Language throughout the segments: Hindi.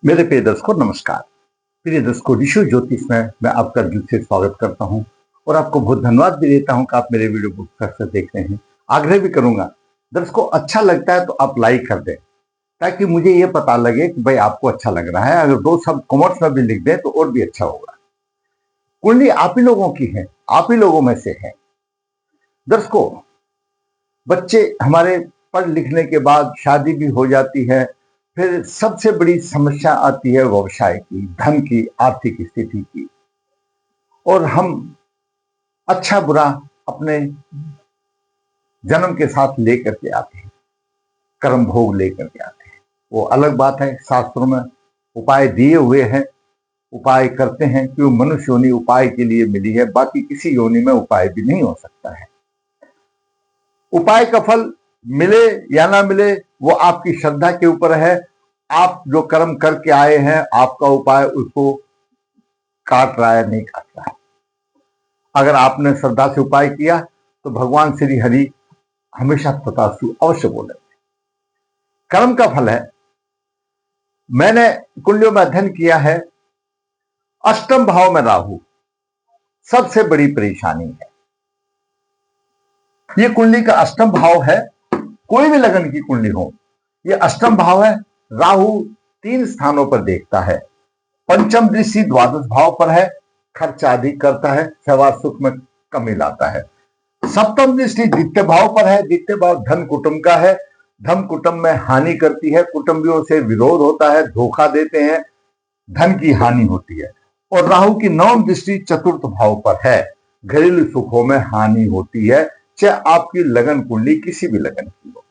मेरे प्रिय दर्शकों नमस्कार। प्रिय दर्शकों, ऋषि ज्योतिष में मैं आपका दिल से स्वागत करता हूं और आपको बहुत धन्यवाद भी देता हूं कि आप मेरे वीडियो को अक्सर देख रहे हैं। आग्रह भी करूंगा, दर्शकों अच्छा लगता है तो आप लाइक कर दें ताकि मुझे ये पता लगे कि भाई आपको अच्छा लग रहा है। अगर दो शब्द कमेंट्स में भी लिख दें तो और भी अच्छा होगा। कुंडली आप ही लोगों की है, आप ही लोगों में से है। दर्शकों, बच्चे हमारे पढ़ लिखने के बाद शादी भी हो जाती है, फिर सबसे बड़ी समस्या आती है व्यवसाय की, धन की, आर्थिक स्थिति की। और हम अच्छा बुरा अपने जन्म के साथ लेकर के आते हैं, कर्म भोग लेकर के आते हैं। वो अलग बात है, शास्त्रों में उपाय दिए हुए हैं, उपाय करते हैं कि वो मनुष्य योनि उपाय के लिए मिली है, बाकी किसी योनि में उपाय भी नहीं हो सकता है। उपाय का फल मिले या ना मिले वो आपकी श्रद्धा के ऊपर है। आप जो कर्म करके आए हैं, आपका उपाय उसको काट रहा है, नहीं काट रहा है। अगर आपने श्रद्धा से उपाय किया तो भगवान श्री हरि हमेशा तथास्तु अवश्य बोलेंगे। कर्म का फल है। मैंने कुंडलियों में अध्ययन किया है, अष्टम भाव में राहु सबसे बड़ी परेशानी है। ये कुंडली का अष्टम भाव है, कोई भी लगन की कुंडली हो, ये अष्टम भाव है। राहु 3 स्थानों पर देखता है। पंचम दृष्टि द्वादश भाव पर है, खर्च अधिक करता है, सेवा सुख में कमी लाता है। सप्तम दृष्टि द्वितीय भाव पर है, द्वितीय भाव धन कुटुंब का है, धन कुटुंब में हानि करती है, कुटुंबियों से विरोध होता है, धोखा देते हैं, धन की हानि होती है। और राहु की नवम दृष्टि चतुर्थ भाव पर है, घरेलू सुखों में हानि होती है, चाहे आपकी लगन कुंडली किसी भी लगन की हो।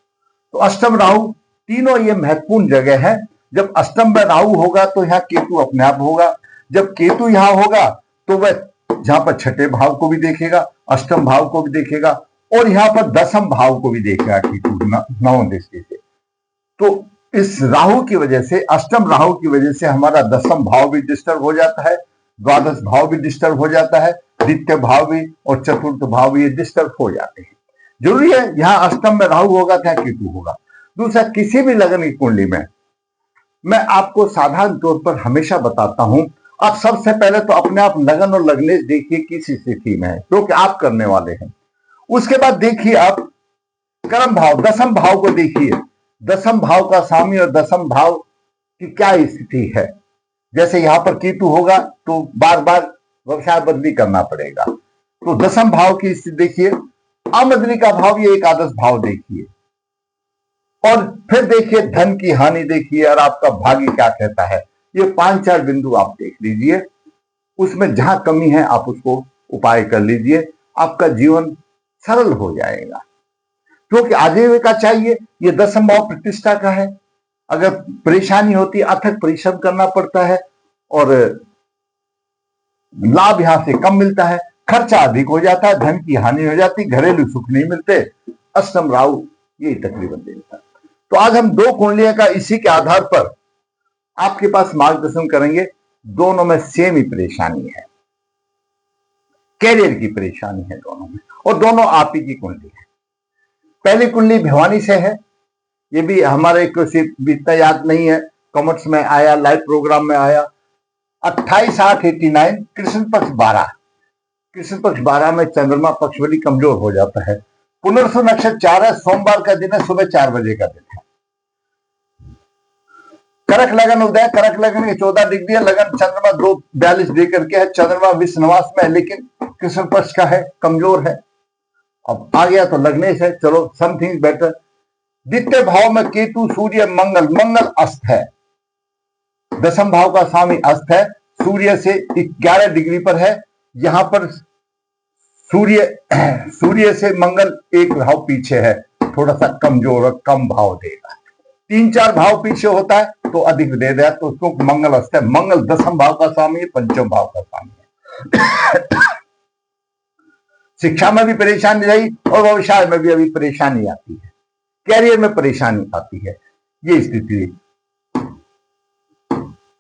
तो अष्टम राहु तीनों ये महत्वपूर्ण जगह है। जब अष्टम में राहु होगा तो यहाँ केतु अपने आप होगा। जब केतु यहाँ होगा तो वह जहां पर छठे भाव को भी देखेगा, अष्टम भाव को भी देखेगा और यहाँ पर दसम भाव को भी देखेगा केतु नवम दृष्टि से। तो इस राहु की वजह से, अष्टम राहु की वजह से हमारा दसम भाव भी डिस्टर्ब हो जाता है, द्वादश भाव भी डिस्टर्ब हो जाता है, द्वितीय भाव भी और चतुर्थ भाव भी डिस्टर्ब हो जाते हैं। जरूरी है यहाँ अष्टम में राहु होगा तो यहाँ केतु होगा। दूसरा, किसी भी लगन की कुंडली में मैं आपको साधारण तौर पर हमेशा बताता हूं, आप सबसे पहले तो अपने आप लगन और लग्नेश देखिए किस स्थिति में है, क्योंकि आप करने वाले हैं। उसके बाद देखिए आप कर्म भाव, दसम भाव को देखिए, दसम भाव का स्वामी और दसम भाव की क्या स्थिति है। जैसे यहां पर केतु होगा तो बार बार व्यवसाय बदली करना पड़ेगा। तो दसम भाव की स्थिति देखिए, आमदनी का भाव, ये एकादश भाव देखिए, और फिर देखिए धन की हानि देखिए, और आपका भाग्य क्या कहता है। ये 5-4 बिंदु आप देख लीजिए, उसमें जहां कमी है आप उसको उपाय कर लीजिए, आपका जीवन सरल हो जाएगा। क्योंकि आजीविका चाहिए, ये दसम भाव प्रतिष्ठा का है। अगर परेशानी होती है, अथक परिश्रम करना पड़ता है और लाभ यहां से कम मिलता है, खर्चा अधिक हो जाता है, धन की हानि हो जाती, घरेलू सुख नहीं मिलते। अष्टम राहु ये तकरीबन देता है। तो आज हम 2 कुंडलियों का इसी के आधार पर आपके पास मार्गदर्शन करेंगे। दोनों में सेम ही परेशानी है, कैरियर की परेशानी है दोनों में, और दोनों आप ही की कुंडली है। पहली कुंडली भिवानी से है, ये भी हमारे को सिर्फ इतना याद नहीं है, कमेंट्स में आया, लाइव प्रोग्राम में आया। 28/8/89, कृष्ण पक्ष 12, कृष्ण पक्ष 12 में चंद्रमा पक्ष बड़ी कमजोर हो जाता है। पुनर्वसु नक्षत्र 4 है, सोमवार का दिन है, सुबह 4 बजे का दिन है। करक लगन उदय, करक लगन के 14 डिग्री है, लगन चंद्रमा 2:42 देकर के है, चंद्रमा विश्वनिवास में है, लेकिन कृष्ण पक्ष का है, कमजोर है। अब आ गया तो लग्नेश है, चलो समथिंग बेटर। द्वितीय भाव में केतु, सूर्य, मंगल, मंगल अस्त है, दसम भाव का स्वामी अस्त है, सूर्य से 11 डिग्री पर है। यहां पर सूर्य से मंगल 1 भाव पीछे है, थोड़ा सा कमजोर और कम भाव देगा। 3-4 भाव पीछे होता है तो अधिक दे दिया, तो उसको मंगल अस्त है। मंगल दसम भाव का स्वामी है, पंचम भाव का स्वामी है। शिक्षा में भी परेशानी रही और व्यवसाय में भी अभी परेशानी आती है, कैरियर में परेशानी आती है, ये स्थिति।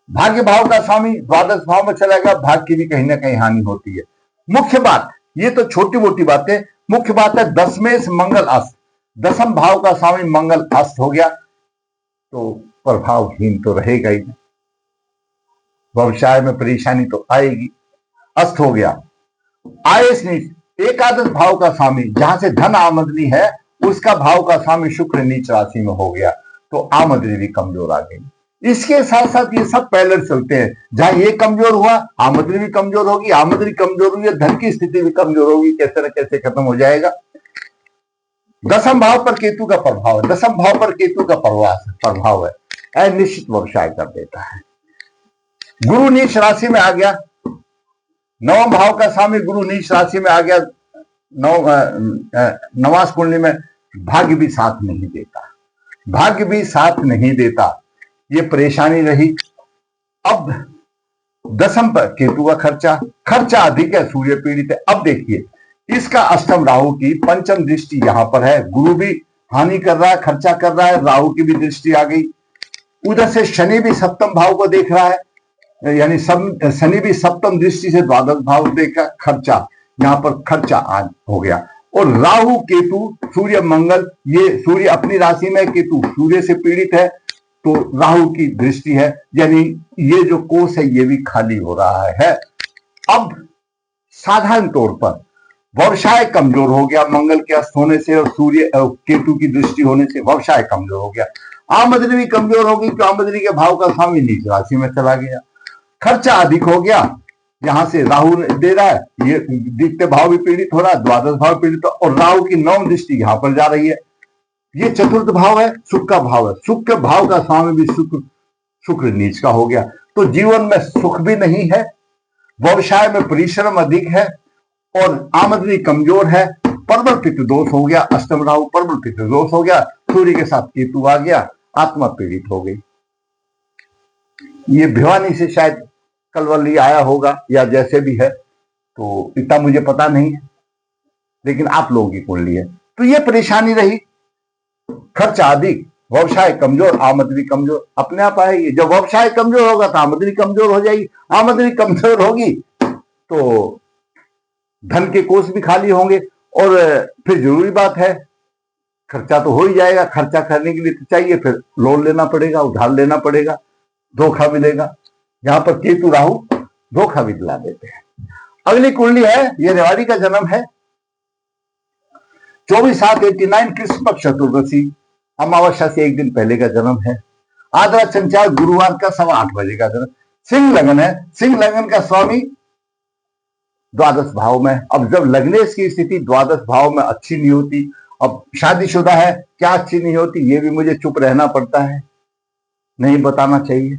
भाग्य भाव का स्वामी द्वादश भाव में चला गया, भाग्य की भी कहीं ना कहीं हानि होती है। मुख्य बात, ये तो छोटी मोटी बातें, मुख्य बात है दशमेश मंगल अस्त, दसम भाव का स्वामी मंगल अस्त हो गया तो प्रभावहीन तो रहेगा ही। व्यवसाय में परेशानी तो आएगी। अस्त हो गया। आयस नीच एकादश भाव का स्वामी, जहां से धन आमदनी है उसका भाव का स्वामी शुक्र नीच राशि में हो गया, तो आमदनी भी कमजोर आ गई। इसके साथ साथ ये सब पैरेलल चलते हैं, जहां ये कमजोर हुआ आमदनी भी कमजोर होगी, आमदनी कमजोर हुई धन की स्थिति भी कमजोर होगी, कैसे न कैसे खत्म हो जाएगा। दसम भाव पर केतु का प्रभाव है, दसम भाव पर केतु का प्रभाव है, अनिश्चित व्यवसाय कर देता है। गुरु नीच राशि में आ गया, नवम भाव का स्वामी गुरु नीच राशि में आ गया, नवास कुंडली में। भाग्य भी साथ नहीं देता, भाग्य भी साथ नहीं देता, ये परेशानी रही। अब दसम पर केतु का खर्चा अधिक है, सूर्य पीड़ित है। अब देखिए इसका अष्टम राहु की पंचम दृष्टि यहां पर है, गुरु भी हानि कर रहा है, खर्चा कर रहा है, राहु की भी दृष्टि आ गई। उधर से शनि भी सप्तम भाव को देख रहा है, यानी शनि भी सप्तम दृष्टि से द्वादश भाव देखा, खर्चा यहां पर खर्चा आज हो गया। और राहु केतु सूर्य मंगल, ये सूर्य अपनी राशि में, केतु सूर्य से पीड़ित है, तो राहु की दृष्टि है, यानी ये जो कोष है ये भी खाली हो रहा है। अब साधारण तौर पर व्यवसाय कमजोर हो गया, मंगल के अस्त होने से और सूर्य केतु की दृष्टि होने से व्यवसाय कमजोर हो गया। आमदनी भी कमजोर होगी, तो आमदनी के भाव का स्वामी नीच राशि में चला गया। खर्चा अधिक हो गया, यहां से राहु दे रहा है, ये द्वितीय भाव भी पीड़ित हो रहा है, द्वादश भाव पीड़ित, और राहु की नवम दृष्टि यहां पर जा रही है। ये चतुर्थ भाव है, सुख का भाव है, सुख के भाव का स्वामी भी शुक्र नीच का हो गया। तो जीवन में सुख भी नहीं है, व्यवसाय में परिश्रम अधिक है, और आमदनी कमजोर है। परबल पित्त दोष हो गया, अष्टम राहु परबल पित्त दोष हो गया, सूर्य के साथ केतु आ गया, आत्मा पीड़ित हो गई। ये भिवानी से शायद कलवली आया होगा या जैसे भी है, तो इतना मुझे पता नहीं है, लेकिन आप लोगों की कुंडली है। तो ये परेशानी रही, खर्चा अधिक, व्यवसाय कमजोर, आमदनी कमजोर, अपने आप आएगी। जब व्यवसाय कमजोर होगा तो आमदनी कमजोर हो जाएगी, आमदनी कमजोर होगी तो धन के कोष भी खाली होंगे, और फिर जरूरी बात है खर्चा तो हो ही जाएगा। खर्चा करने के लिए तो चाहिए, फिर लोन लेना पड़ेगा, उधार लेना पड़ेगा, धोखा मिलेगा। यहां पर केतु राहु धोखा भी दिला देते हैं। अगली कुंडली है, ये रेवाड़ी का जन्म है, 24/7/89 कृष्ण पक्ष चतुर्दशी, अमावस्या से एक दिन पहले का जन्म है। आद्रा संचार गुरुवार का 8:15 बजे का जन्म। सिंह लगन है, सिंह लगन का स्वामी द्वादश भाव में। अब जब लग्नेश की स्थिति द्वादश भाव में अच्छी नहीं होती, अब शादीशुदा है, क्या अच्छी नहीं होती, ये भी मुझे चुप रहना पड़ता है, नहीं बताना चाहिए।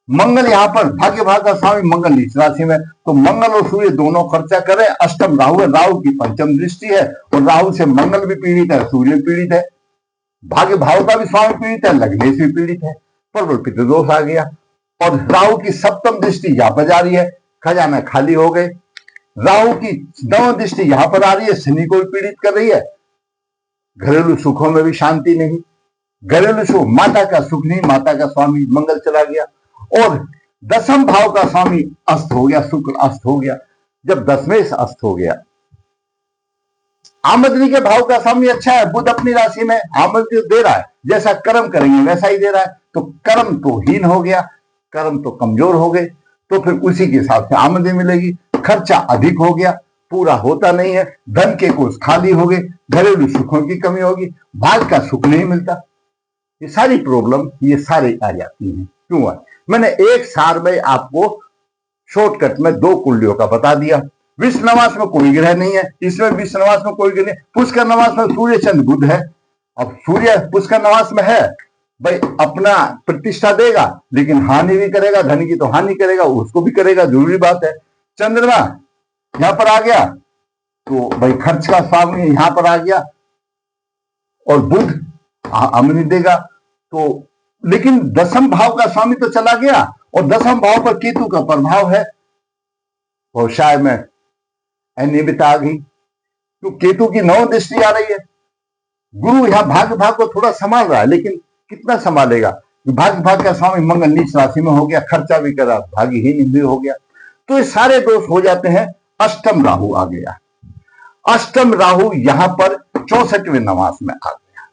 मंगल यहां पर भाग्य भाग का स्वामी मंगल नीच राशि में, तो मंगल और सूर्य दोनों खर्चा करें। अष्टम राहु है, राहु की पंचम दृष्टि है, और राहु से मंगल भी पीड़ित है, सूर्य पीड़ित है, भाग्य भाव का भी स्वामी पीड़ित है, लग्नेश भी पीड़ित है, परबल पित्त दोष आ गया। और राहु की सप्तम दृष्टि यहां पर जा रही है, खजाना खाली हो गए। राहु की नवम दृष्टि यहां पर आ रही है, शनि को भी पीड़ित कर रही है, घरेलू सुखों में भी शांति नहीं, घरेलू सुख, माता का सुख नहीं, माता का स्वामी मंगल चला गया। और दसम भाव का स्वामी अस्त हो गया, शुक्र अस्त हो गया। जब दसवें से अस्त हो गया, आमदनी के भाव का स्वामी अच्छा है, बुध अपनी राशि में आमदनी दे रहा है, जैसा कर्म करेंगे वैसा ही दे रहा है, तो कर्म तो हीन हो गया, कर्म तो कमजोर हो गए, तो फिर उसी के हिसाब से आमदनी मिलेगी। खर्चा अधिक हो गया, पूरा होता नहीं है, धन के कोष खाली हो गए, घरेलू सुखों की कमी होगी, भाग का सुख नहीं मिलता। ये सारी प्रॉब्लम ये सारी आ जाती है। क्यों है? मैंने एक साल में आपको शॉर्टकट में 2 कुंडलियों का बता दिया। विश्व नवास में कोई ग्रह नहीं है, इसमें विश्व नवास में कोई ग्रह नहीं। पुष्कर नवास में सूर्य चंद्र बुध है। अब सूर्य पुष्कर नवास में है, भाई अपना प्रतिष्ठा देगा, लेकिन हानि भी करेगा, धन की तो हानि करेगा, उसको भी करेगा, जरूरी बात है। चंद्रमा यहां पर आ गया तो भाई खर्च का स्वामी यहां पर आ गया, और बुध आमदनी देगा, तो लेकिन दसम भाव का स्वामी तो चला गया, और दसम भाव पर केतु का प्रभाव है, और शायद में अनियमितता आ गई, तो केतु की 9 दृष्टि आ रही है। गुरु यहां भाग्य भाग को थोड़ा संभाल रहा है, लेकिन कितना संभालेगा? भाग्य भाग का स्वामी मंगल नीच राशि में हो गया, खर्चा भी करा, भाग्यहीन भी हो गया, तो ये सारे दोष हो जाते हैं। अष्टम राहु आ गया, अष्टम राहु यहां पर 64वें नवास में आ गया।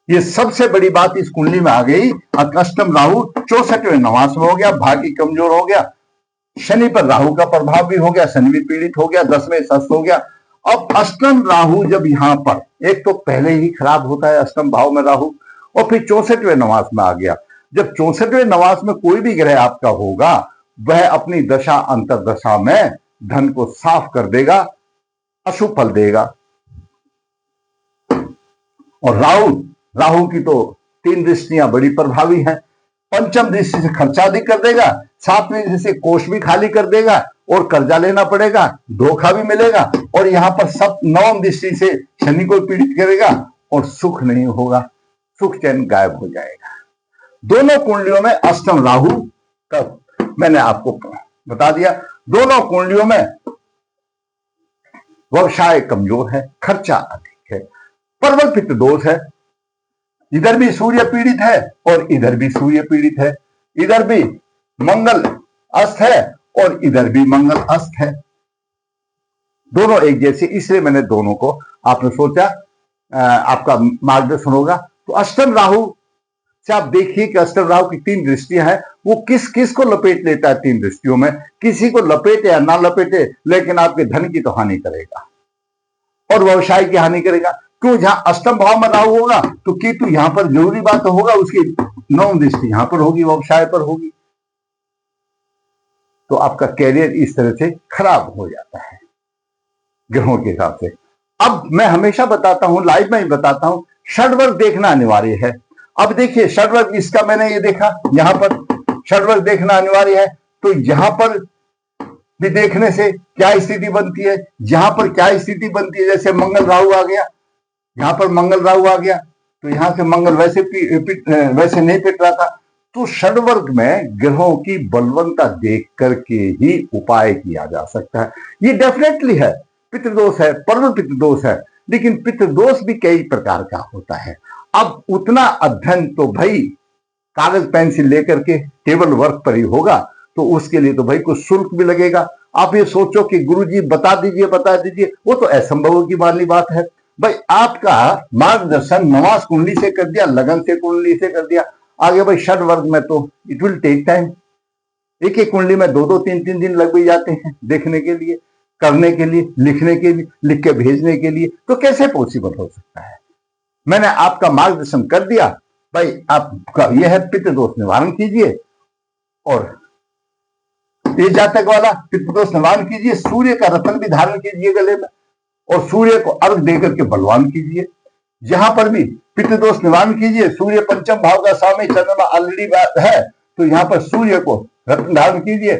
ये सबसे बड़ी बात इस कुंडली में आ गई। अष्टम राहु 64वें नवांश में हो गया, भाग्य कमजोर हो गया, शनि पर राहु का प्रभाव भी हो गया, शनि भी पीड़ित हो गया, 10वें शस्त्र हो गया। अब अष्टम राहु जब यहां पर, एक तो पहले ही खराब होता है अष्टम भाव में राहु, और फिर 64वें नवांश में आ गया। जब 64वें नवांश में कोई भी ग्रह आपका होगा, वह अपनी दशा अंतरदशा में धन को साफ कर देगा, अशुभ फल देगा। और राहु की तो 3 दृष्टियां बड़ी प्रभावी हैं। पंचम दृष्टि से खर्चा अधिक कर देगा, 7वीं दृष्टि से कोष भी खाली कर देगा और कर्जा लेना पड़ेगा, धोखा भी मिलेगा, और यहां पर सब 9वीं दृष्टि से शनि को पीड़ित करेगा और सुख नहीं होगा, सुख चैन गायब हो जाएगा। दोनों कुंडलियों में अष्टम राहु का मैंने आपको बता दिया। दोनों कुंडलियों में व्यवसाय कमजोर है, खर्चा अधिक है, प्रबल पित्त दोष है, इधर भी सूर्य पीड़ित है और इधर भी सूर्य पीड़ित है, इधर भी मंगल अस्त है और इधर भी मंगल अस्त है, दोनों एक जैसे। इसलिए मैंने दोनों को, आपने सोचा आपका मार्गदर्शन होगा। तो अष्टम राहु से आप देखिए कि अष्टम राहु की 3 दृष्टियां हैं, वो किस किस को लपेट लेता है 3 दृष्टियों में। किसी को लपेटे या ना लपेटे, लेकिन आपके धन की तो हानि करेगा और व्यवसाय की हानि करेगा। क्यों? जहां अष्टम भाव में राहु होगा तो केतु यहां पर जरूरी बात होगा, उसकी 9वीं दृष्टि यहां पर होगी, व्यवसाय पर होगी, तो आपका कैरियर इस तरह से खराब हो जाता है ग्रहों के हिसाब से। अब मैं हमेशा बताता हूं, लाइव में ही बताता हूं, षडवर्ग देखना अनिवार्य है। अब देखिए षडवर्ग, इसका मैंने ये देखा, यहां पर षडवर्ग देखना अनिवार्य है। तो यहां पर भी देखने से क्या स्थिति बनती है, यहां पर क्या स्थिति बनती है। जैसे मंगल राहु आ गया, यहां पर मंगल राहु आ गया, तो यहां से मंगल वैसे नहीं पिट रहा था। तो षडवर्ग में ग्रहों की बलवंता देख करके ही उपाय किया जा सकता है। ये डेफिनेटली है, पितृदोष है, प्रबल पितृदोष है, लेकिन पितृदोष भी कई प्रकार का होता है। अब उतना अध्ययन तो भाई कागज पेंसिल लेकर के टेबल वर्क पर ही होगा, तो उसके लिए तो भाई कुछ शुल्क भी लगेगा। आप ये सोचो कि गुरुजी बता दीजिए, वो तो असंभव की वाली बात है। भाई आपका मार्गदर्शन नवास कुंडली से कर दिया, लगन से कुंडली से कर दिया, आगे भाई षड वर्ग में तो इट विल टेक टाइम। एक एक कुंडली में 2-2, 3-3 दिन लग भी जाते हैं देखने के लिए, करने के लिए, लिखने के लिए, लिख के भेजने के लिए, तो कैसे पॉसिबल हो सकता है। मैंने आपका मार्गदर्शन कर दिया, भाई आपका यह है पितृदोष निवारण कीजिए, और ये जातक वाला पितृदोष निवारण कीजिए, सूर्य का रत्न भी धारण कीजिए गले में, और सूर्य को अर्घ देकर के बलवान कीजिए। जहां पर भी पितृदोष निवारण कीजिए, सूर्य पंचम भाव का स्वामी, चंद्रमा ऑलरेडी है, तो यहां पर सूर्य को रत्न धारण कीजिए।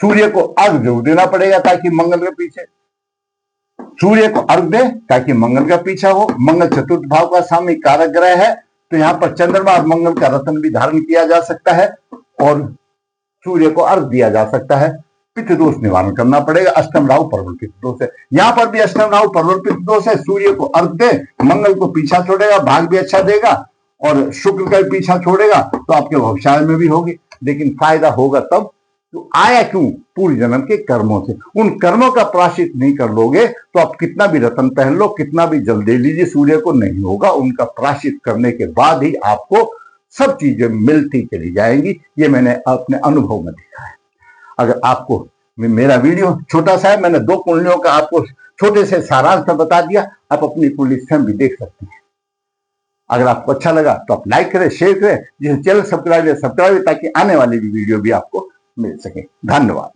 सूर्य को अर्घ जरूर देना पड़ेगा, ताकि मंगल के पीछे सूर्य को अर्घ दे, ताकि मंगल का पीछा हो। मंगल चतुर्थ भाव का स्वामी कारक ग्रह है, तो यहाँ पर चंद्रमा और मंगल का रत्न भी धारण किया जा सकता है और सूर्य को अर्घ दिया जा सकता है। पितृदोष निवारण करना पड़ेगा। अष्टम राहु प्रबल पितृदोष है, यहाँ पर भी अष्टम राहु प्रबल पितृदोष है। सूर्य को अर्घ दे, मंगल को पीछा छोड़ेगा, भाग भी अच्छा देगा, और शुक्र का पीछा छोड़ेगा, तो आपके व्यवसाय में भी होगी। लेकिन फायदा होगा तब, तो आया क्यों? पूर्व जन्म के कर्मों से। उन कर्मों का प्रायश्चित नहीं कर लोगे तो आप कितना भी रत्न पहन लो, कितना भी जल दे लीजिए, सूर्य को नहीं होगा। उनका प्रायश्चित करने के बाद ही आपको सब चीजें मिलती चली जाएंगी। ये मैंने अपने अनुभव में देखा है। अगर आपको मेरा वीडियो छोटा सा है, मैंने 2 कुंडलियों का आपको छोटे से सारांश में बता दिया, आप अपनी कुंडली स्वयं भी देख सकते हैं। अगर आपको अच्छा लगा तो आप लाइक करें, शेयर करें, जिसे चैनल सब्सक्राइब, ताकि आने वाली वीडियो भी आपको मिल सके। धन्यवाद।